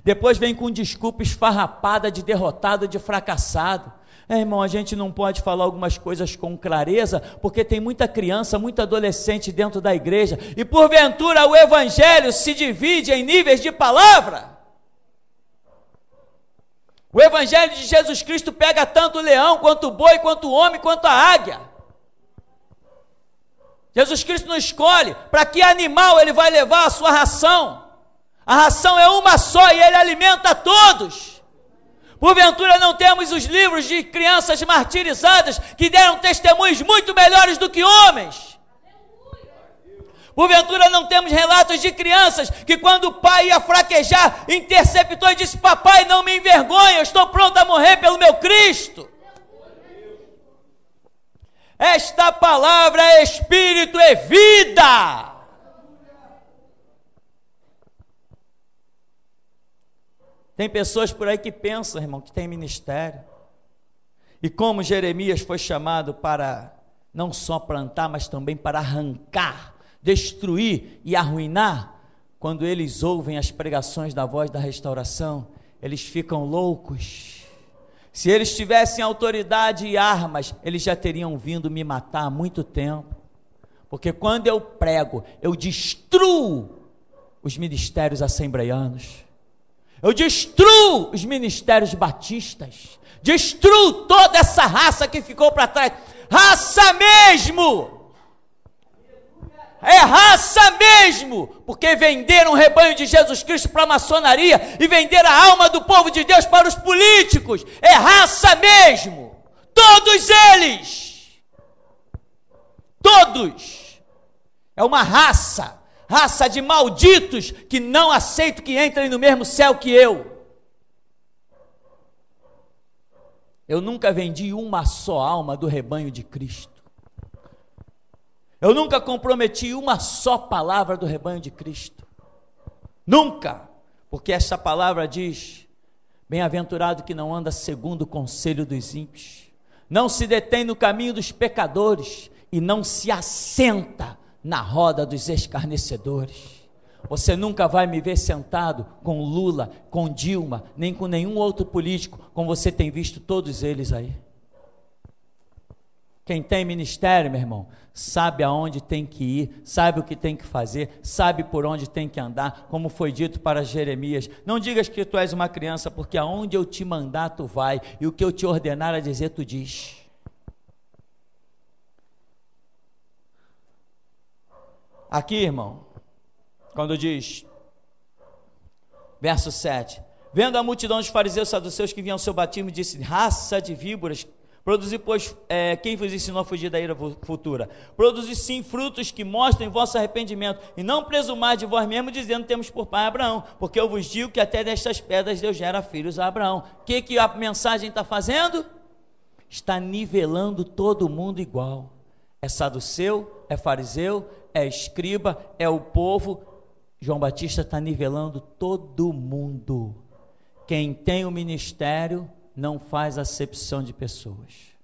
depois vem com desculpa esfarrapada de derrotado, de fracassado. Irmão, a gente não pode falar algumas coisas com clareza, porque tem muita criança, muito adolescente dentro da igreja, e porventura o evangelho se divide em níveis de palavra. O evangelho de Jesus Cristo pega tanto o leão, quanto o boi, quanto o homem, quanto a águia. Jesus Cristo não escolhe para que animal ele vai levar a sua ração. A ração é uma só e ele alimenta todos. Porventura não temos os livros de crianças martirizadas que deram testemunhos muito melhores do que homens. Porventura não temos relatos de crianças que quando o pai ia fraquejar, interceptou e disse, papai, não me envergonhe, eu estou pronto a morrer pelo meu Cristo. Esta palavra é espírito e vida. Tem pessoas por aí que pensam, irmão, que tem ministério. E como Jeremias foi chamado para não só plantar, mas também para arrancar, destruir e arruinar, quando eles ouvem as pregações da voz da restauração, eles ficam loucos. Se eles tivessem autoridade e armas, eles já teriam vindo me matar há muito tempo, porque quando eu prego, eu destruo os ministérios assembleianos, eu destruo os ministérios batistas, destruo toda essa raça que ficou para trás, raça mesmo, é raça mesmo, porque venderam o rebanho de Jesus Cristo para a maçonaria e venderam a alma do povo de Deus para os políticos, é raça mesmo, todos eles, todos, é uma raça de malditos que não aceito que entrem no mesmo céu que eu. Eu nunca vendi uma só alma do rebanho de Cristo. Eu nunca comprometi uma só palavra do rebanho de Cristo. Nunca. Porque essa palavra diz, bem-aventurado que não anda segundo o conselho dos ímpios, não se detém no caminho dos pecadores e não se assenta na roda dos escarnecedores. Você nunca vai me ver sentado com Lula, com Dilma, nem com nenhum outro político, como você tem visto todos eles aí. Quem tem ministério, meu irmão, sabe aonde tem que ir, sabe o que tem que fazer, sabe por onde tem que andar, como foi dito para Jeremias. Não digas que tu és uma criança, porque aonde eu te mandar tu vai, e o que eu te ordenar a dizer tu diz. Aqui, irmão, quando diz, verso 7, vendo a multidão dos fariseus e saduceus que vinham ao seu batismo, disse, raça de víboras, produzi, pois, quem vos ensinou a fugir da ira futura? Produzi sim frutos que mostrem vosso arrependimento, e não presumais de vós mesmos, dizendo, temos por pai Abraão, porque eu vos digo que até destas pedras Deus gera filhos a Abraão. O que a mensagem está fazendo? Está nivelando todo mundo igual. É saduceu, é fariseu, é escriba, é o povo. João Batista está nivelando todo mundo. Quem tem o ministério não faz acepção de pessoas.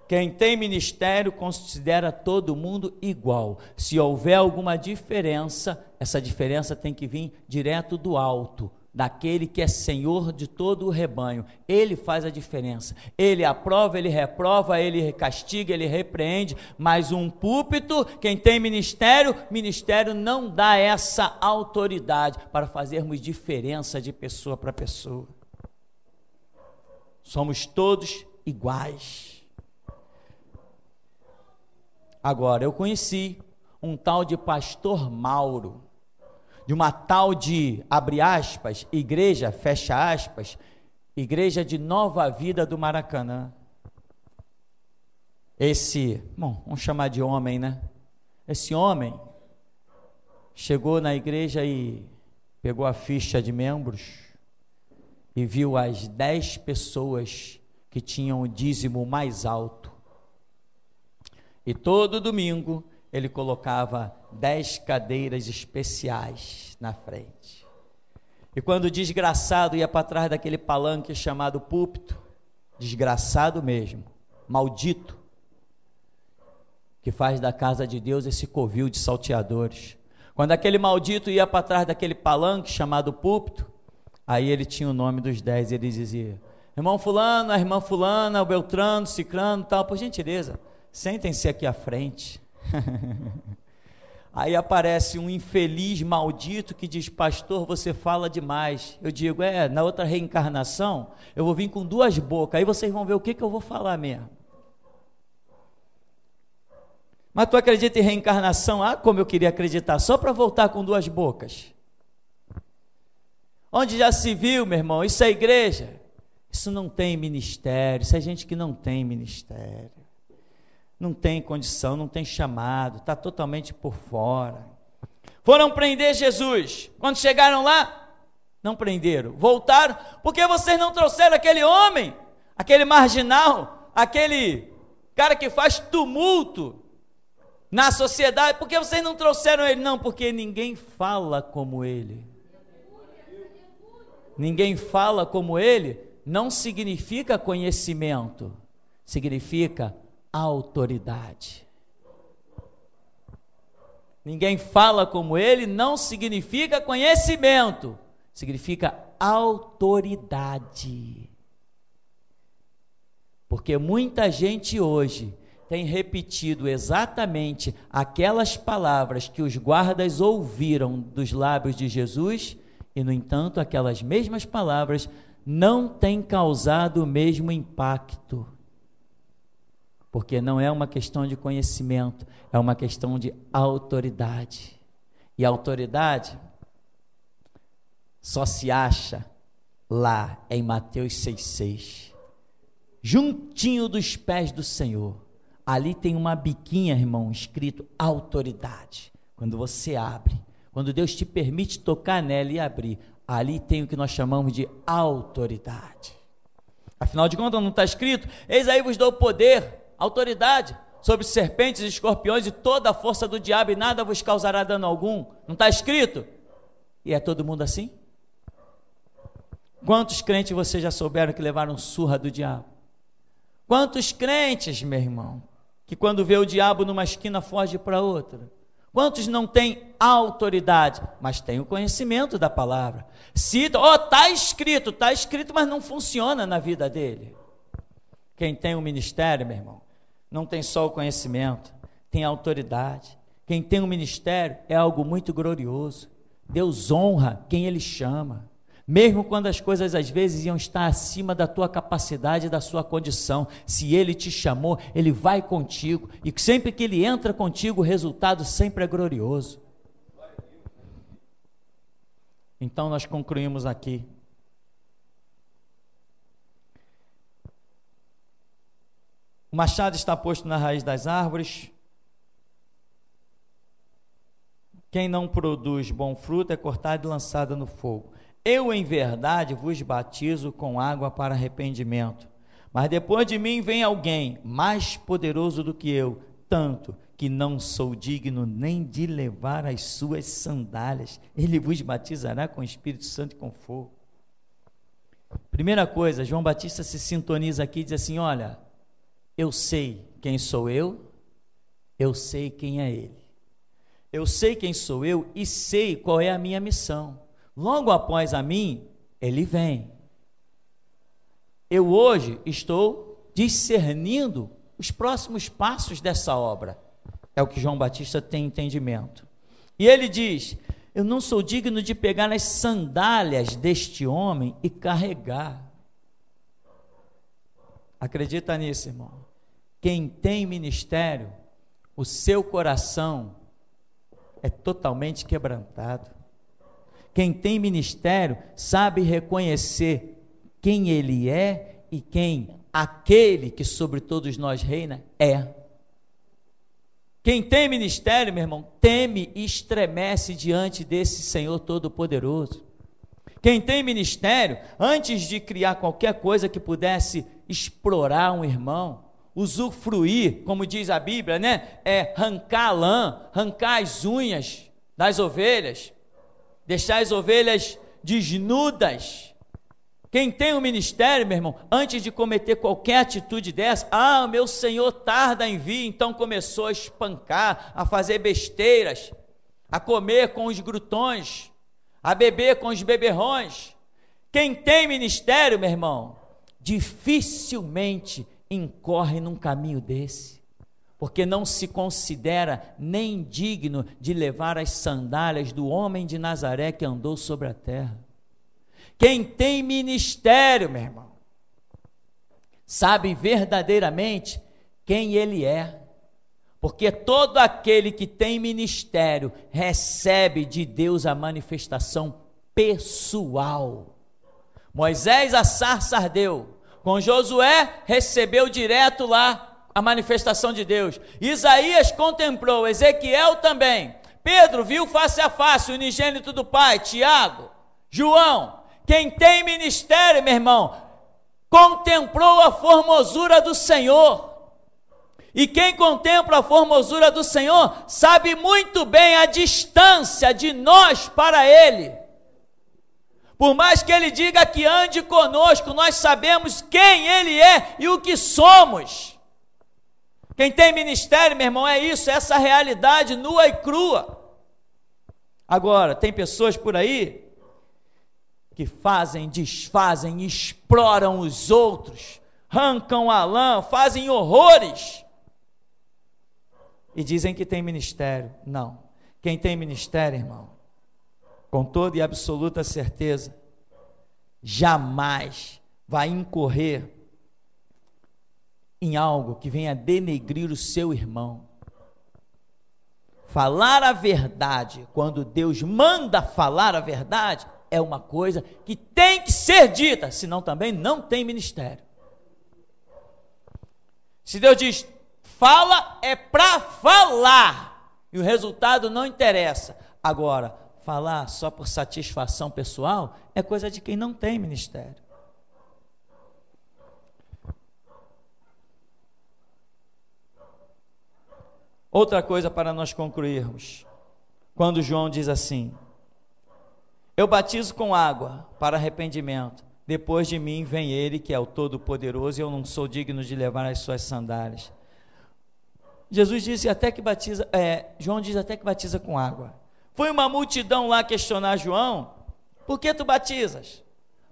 Quem tem ministério considera todo mundo igual. Se houver alguma diferença, essa diferença tem que vir direto do alto, daquele que é senhor de todo o rebanho. Ele faz a diferença. Ele aprova, ele reprova, ele castiga, ele repreende. Mas um púlpito, quem tem ministério não dá essa autoridade para fazermos diferença de pessoa para pessoa. Somos todos iguais. Agora, eu conheci um tal de pastor Mauro, de uma tal de, abre aspas, igreja, fecha aspas, Igreja de Nova Vida do Maracanã. Vamos chamar de homem, né? Esse homem chegou na igreja e pegou a ficha de membros e viu as 10 pessoas que tinham o dízimo mais alto. E todo domingo ele colocava 10 cadeiras especiais na frente. E quando o desgraçado ia para trás daquele palanque chamado púlpito, desgraçado mesmo, maldito, que faz da casa de Deus esse covil de salteadores. Quando aquele maldito ia para trás daquele palanque chamado púlpito, aí ele tinha o nome dos 10, ele dizia: irmão fulano, a irmã fulana, o Beltrano, Cicrano, tal, por gentileza, sentem-se aqui à frente. Aí aparece um infeliz maldito que diz: pastor, você fala demais. Eu digo: na outra reencarnação eu vou vir com 2 bocas, aí vocês vão ver o que eu vou falar mesmo. Mas tu acredita em reencarnação? Como eu queria acreditar, só para voltar com 2 bocas. Onde já se viu, meu irmão? Isso é igreja? Isso não tem ministério, isso é gente que não tem ministério. Não tem condição, não tem chamado, está totalmente por fora. Foram prender Jesus. Quando chegaram lá, não prenderam. Voltaram, porque vocês não trouxeram aquele homem, aquele marginal, aquele cara que faz tumulto na sociedade, porque vocês não trouxeram ele? Não, porque ninguém fala como ele. Ninguém fala como ele não significa conhecimento, significa autoridade. Ninguém fala como ele não significa conhecimento, significa autoridade. Porque muita gente hoje tem repetido exatamente aquelas palavras que os guardas ouviram dos lábios de Jesus, e no entanto aquelas mesmas palavras não têm causado o mesmo impacto. Porque não é uma questão de conhecimento, é uma questão de autoridade. E a autoridade só se acha lá em Mateus 6,6, juntinho dos pés do Senhor. Ali tem uma biquinha, irmão, escrito autoridade. Quando você abre, quando Deus te permite tocar nela e abrir, ali tem o que nós chamamos de autoridade. Afinal de contas, não está escrito: eis aí vos dou poder, autoridade sobre serpentes e escorpiões e toda a força do diabo, e nada vos causará dano algum? Não está escrito? E é todo mundo assim? Quantos crentes vocês já souberam que levaram surra do diabo? Quantos crentes, meu irmão, que quando vê o diabo numa esquina foge para outra? Quantos não têm autoridade, mas têm o conhecimento da palavra? Cita, está escrito, mas não funciona na vida dele. Quem tem um ministério, meu irmão, não tem só o conhecimento, tem autoridade. Quem tem um ministério é algo muito glorioso. Deus honra quem Ele chama, mesmo quando as coisas às vezes iam estar acima da tua capacidade, da sua condição. Se Ele te chamou, Ele vai contigo, e sempre que Ele entra contigo, o resultado sempre é glorioso. Então nós concluímos aqui. O machado está posto na raiz das árvores. Quem não produz bom fruto é cortado e lançado no fogo. Eu, em verdade, vos batizo com água para arrependimento. Mas depois de mim vem alguém mais poderoso do que eu, tanto que não sou digno nem de levar as suas sandálias. Ele vos batizará com o Espírito Santo e com fogo. Primeira coisa, João Batista se sintoniza aqui e diz assim: olha, eu sei quem sou eu sei quem é Ele. Eu sei quem sou eu e sei qual é a minha missão. Logo após a mim, Ele vem. Eu hoje estou discernindo os próximos passos dessa obra. É o que João Batista tem entendimento. E ele diz: eu não sou digno de pegar as sandálias deste homem e carregar. Acredita nisso, irmão? Quem tem ministério, o seu coração é totalmente quebrantado. Quem tem ministério sabe reconhecer quem ele é e quem aquele que sobre todos nós reina é. Quem tem ministério, meu irmão, teme e estremece diante desse Senhor Todo-Poderoso. Quem tem ministério, antes de criar qualquer coisa que pudesse explorar um irmão, usufruir, como diz a Bíblia, né? Arrancar a lã, arrancar as unhas das ovelhas, deixar as ovelhas desnudas. Quem tem um ministério, meu irmão, antes de cometer qualquer atitude dessa, o meu Senhor tarda em vir, então começou a espancar, a fazer besteiras, a comer com os glutões, a beber com os beberrões. Quem tem ministério, meu irmão, dificilmente incorre num caminho desse, porque não se considera nem digno de levar as sandálias do homem de Nazaré que andou sobre a terra. Quem tem ministério, meu irmão, sabe verdadeiramente quem ele é, porque todo aquele que tem ministério recebe de Deus a manifestação pessoal. Moisés a sarça ardeu, com Josué recebeu direto lá a manifestação de Deus. Isaías contemplou, Ezequiel também. Pedro viu face a face o unigênito do Pai, Tiago, João. Quem tem ministério, meu irmão, contemplou a formosura do Senhor. E quem contempla a formosura do Senhor sabe muito bem a distância de nós para Ele. Por mais que Ele diga que ande conosco, nós sabemos quem Ele é e o que somos. Quem tem ministério, meu irmão, é isso, essa realidade nua e crua. Agora, tem pessoas por aí que fazem, desfazem, exploram os outros, arrancam a lã, fazem horrores e dizem que tem ministério. Não, quem tem ministério, irmão, com toda e absoluta certeza, jamais vai incorrer em algo que venha denegrir o seu irmão. Falar a verdade, quando Deus manda falar a verdade, é uma coisa que tem que ser dita, senão também não tem ministério. Se Deus diz, fala, é para falar, e o resultado não interessa. Agora, falar só por satisfação pessoal é coisa de quem não tem ministério. Outra coisa para nós concluirmos, quando João diz assim: eu batizo com água para arrependimento, depois de mim vem ele que é o Todo-Poderoso e eu não sou digno de levar as suas sandálias. Jesus disse até que batiza, João diz até que batiza com água. Foi uma multidão lá questionar João: por que tu batizas?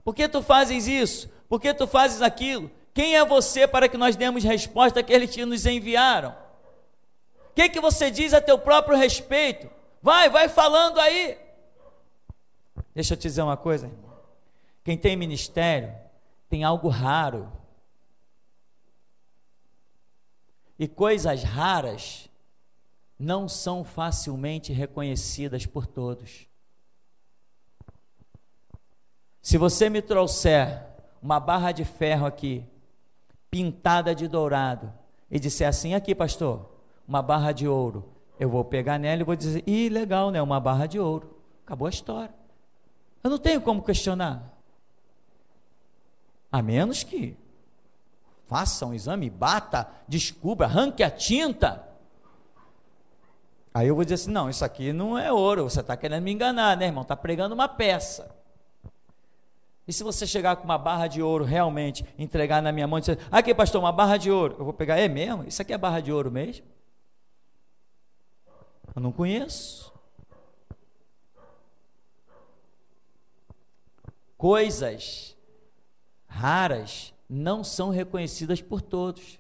Por que tu fazes isso? Por que tu fazes aquilo? Quem é você para que nós demos resposta àqueles que nos enviaram? O que você diz a teu próprio respeito? Vai falando aí. Deixa eu te dizer uma coisa, irmão. Quem tem ministério tem algo raro. E coisas raras não são facilmente reconhecidas por todos. Se você me trouxer uma barra de ferro aqui, pintada de dourado, e disser assim: aqui, pastor, uma barra de ouro, eu vou pegar nela e vou dizer: ih, legal, né? Uma barra de ouro. Acabou a história. Eu não tenho como questionar. A menos que faça um exame, bata, descubra, arranque a tinta. Aí eu vou dizer assim: não, isso aqui não é ouro, você está querendo me enganar, né, irmão? Está pregando uma peça. E se você chegar com uma barra de ouro realmente, entregar na minha mão e dizer: aqui, pastor, uma barra de ouro, eu vou pegar, é mesmo? Isso aqui é barra de ouro mesmo? Eu não conheço. Coisas raras não são reconhecidas por todos.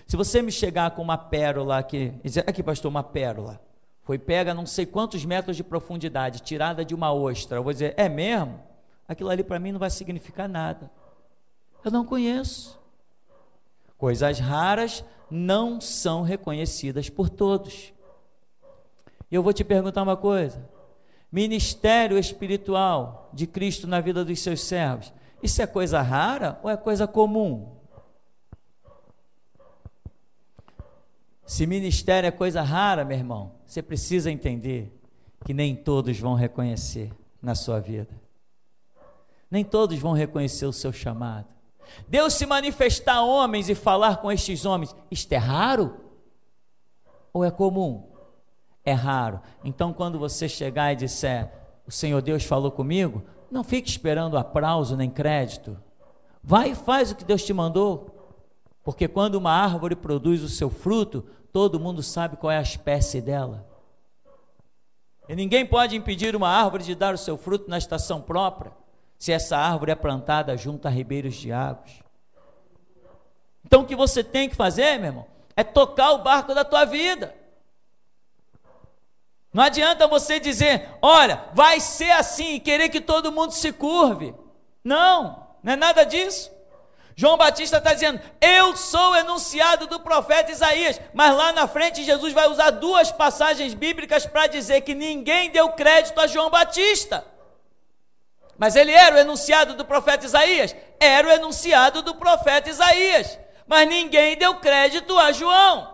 Se você me chegar com uma pérola aqui, e dizer: aqui, pastor, uma pérola, foi pega a não sei quantos metros de profundidade, tirada de uma ostra, eu vou dizer: é mesmo? Aquilo ali para mim não vai significar nada. Eu não conheço. Coisas raras não são reconhecidas por todos. E eu vou te perguntar uma coisa: ministério espiritual de Cristo na vida dos seus servos, isso é coisa rara ou é coisa comum? Se ministério é coisa rara, meu irmão, você precisa entender que nem todos vão reconhecer na sua vida. Nem todos vão reconhecer o seu chamado. Deus se manifestar a homens e falar com estes homens, isto é raro? Ou é comum? É raro. Então, quando você chegar e disser, o Senhor Deus falou comigo, não fique esperando aplauso nem crédito. Vai e faz o que Deus te mandou. Porque quando uma árvore produz o seu fruto, todo mundo sabe qual é a espécie dela. E ninguém pode impedir uma árvore de dar o seu fruto na estação própria, se essa árvore é plantada junto a ribeiros de águas. Então o que você tem que fazer, meu irmão, é tocar o barco da tua vida. Não adianta você dizer, olha, vai ser assim e querer que todo mundo se curve. Não é nada disso. João Batista está dizendo, eu sou o enunciado do profeta Isaías, mas lá na frente Jesus vai usar duas passagens bíblicas para dizer que ninguém deu crédito a João Batista. Mas ele era o enunciado do profeta Isaías? Era o enunciado do profeta Isaías, mas ninguém deu crédito a João.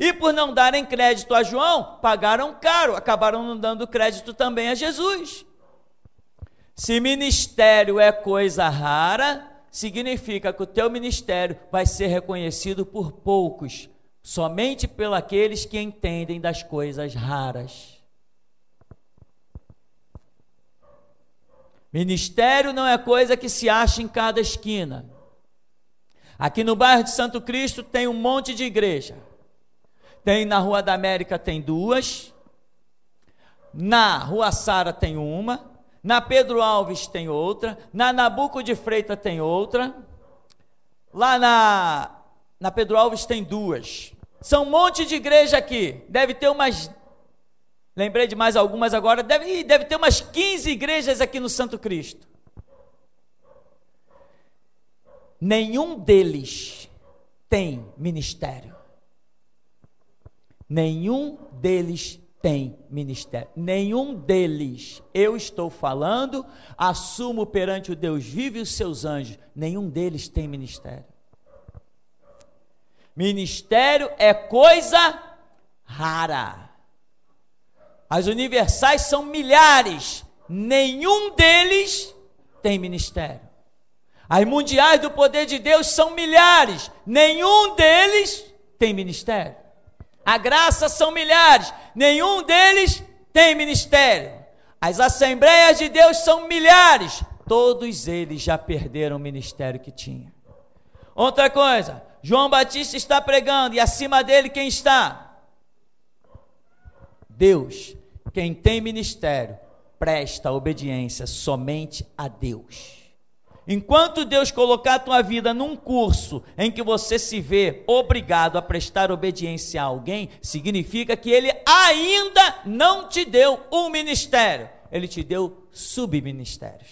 E por não darem crédito a João, pagaram caro, acabaram não dando crédito também a Jesus. Se ministério é coisa rara, significa que o teu ministério vai ser reconhecido por poucos, somente por aqueles que entendem das coisas raras. Ministério não é coisa que se acha em cada esquina. Aqui no bairro de Santo Cristo tem um monte de igreja. Tem na Rua da América tem duas, na Rua Sara tem uma, na Pedro Alves tem outra, na Nabuco de Freitas tem outra, lá na Pedro Alves tem duas. São um monte de igreja aqui, deve ter umas, lembrei de mais algumas agora, deve ter umas 15 igrejas aqui no Santo Cristo. Nenhum deles tem ministério. Nenhum deles tem ministério. Nenhum deles, eu estou falando, assumo perante o Deus vivo e os seus anjos, nenhum deles tem ministério. Ministério é coisa rara. As universais são milhares, nenhum deles tem ministério. As mundiais do poder de Deus são milhares, nenhum deles tem ministério. A graça são milhares, nenhum deles tem ministério. As assembleias de Deus são milhares, todos eles já perderam o ministério que tinha. Outra coisa, João Batista está pregando, e acima dele quem está? Deus. Quem tem ministério, presta obediência somente a Deus. Enquanto Deus colocar a tua vida num curso em que você se vê obrigado a prestar obediência a alguém, significa que Ele ainda não te deu um ministério, Ele te deu subministérios.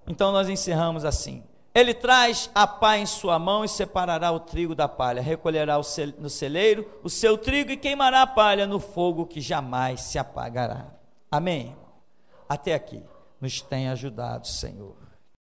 Então nós encerramos assim. Ele traz a pá em sua mão e separará o trigo da palha, recolherá no celeiro o seu trigo e queimará a palha no fogo que jamais se apagará. Amém? Até aqui. Nos tem ajudado, Senhor.